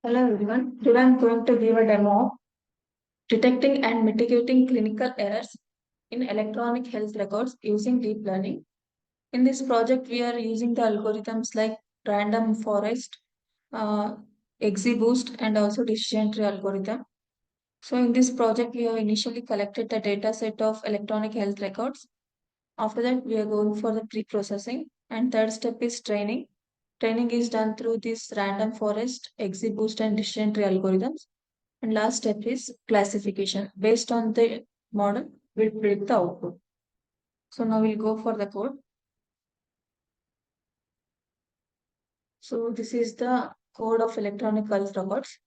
Hello everyone. Today I'm going to give a demo of detecting and mitigating clinical errors in electronic health records using deep learning. In this project, we are using the algorithms like random forest, uh, XGBoost, and also decision tree algorithm. So in this project, we have initially collected the data set of electronic health records. After that, we are going for the pre-processing. And third step is training. Training is done through this random forest, XGBoost, and decision tree algorithms. And last step is classification. Based on the model, we'll predict the output. So now we'll go for the code. So this is the code of electronic health records.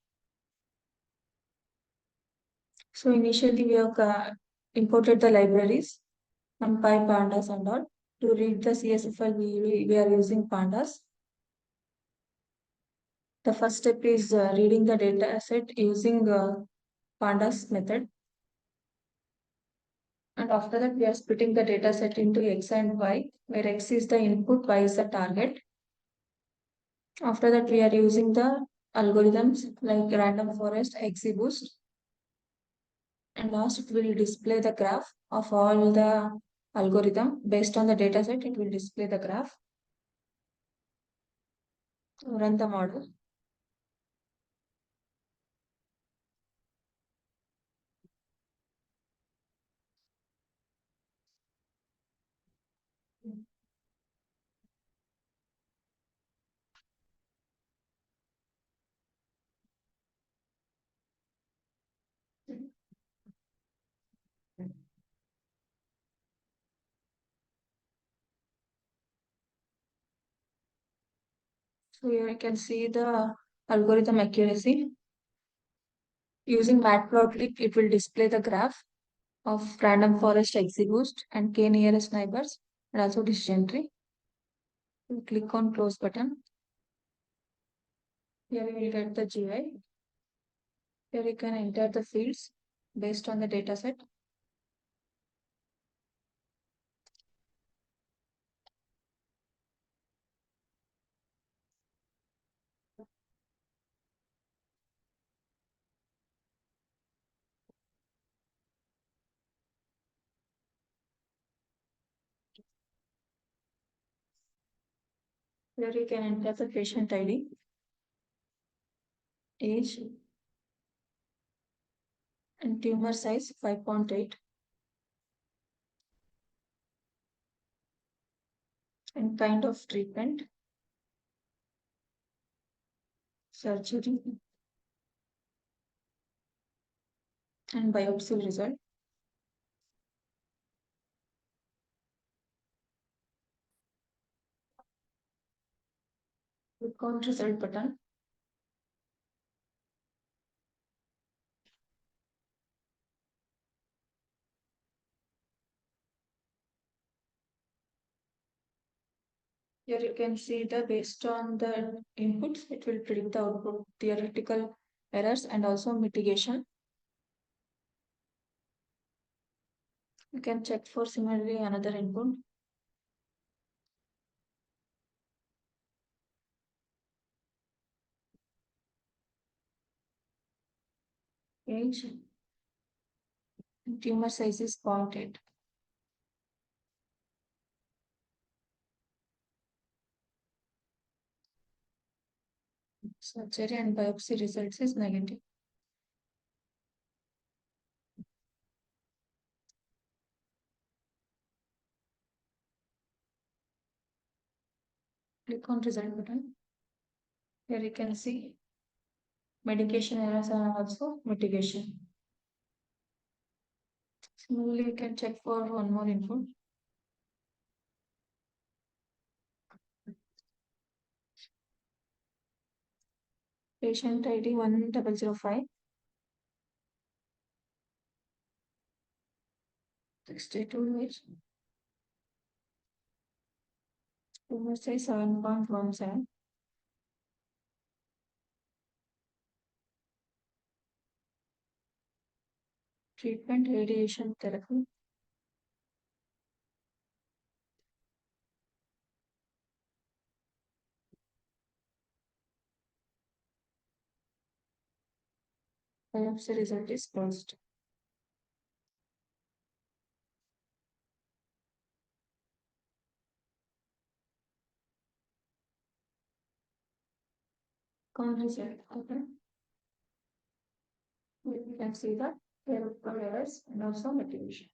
So initially we have imported the libraries and pandas and all. To read the CSV file, we are using pandas. The first step is reading the data set using pandas method. And after that, we are splitting the data set into X and Y, where X is the input, Y is the target. After that, we are using the algorithms like random forest, XGBoost, and last it will display the graph of all the algorithm. Based on the data set, it will display the graph. Run the model. So here you can see the algorithm accuracy. Using matplotlib, it will display the graph of random forest XGBoost and k nearest neighbors and also decision tree. You click on close button. Here you will get the GUI. Here you can enter the fields based on the data set. Here you can enter the patient ID, age, and tumor size 5.8, and kind of treatment, surgery, and biopsy result. Click on result button. Here you can see the based on the inputs, it will predict the output, theoretical errors, and also mitigation. You can check for similarly another input. Age, and tumor size is 0.8. Surgery and biopsy results is negative. Click on result button. Here you can see medication errors and also mitigation. Similarly, you can check for one more input. Patient ID 1005 62 age. Tumor size 7.17. Treatment radiation therapy. biopsy result is closed. Count result. Okay. We can see the errors and also mitigation.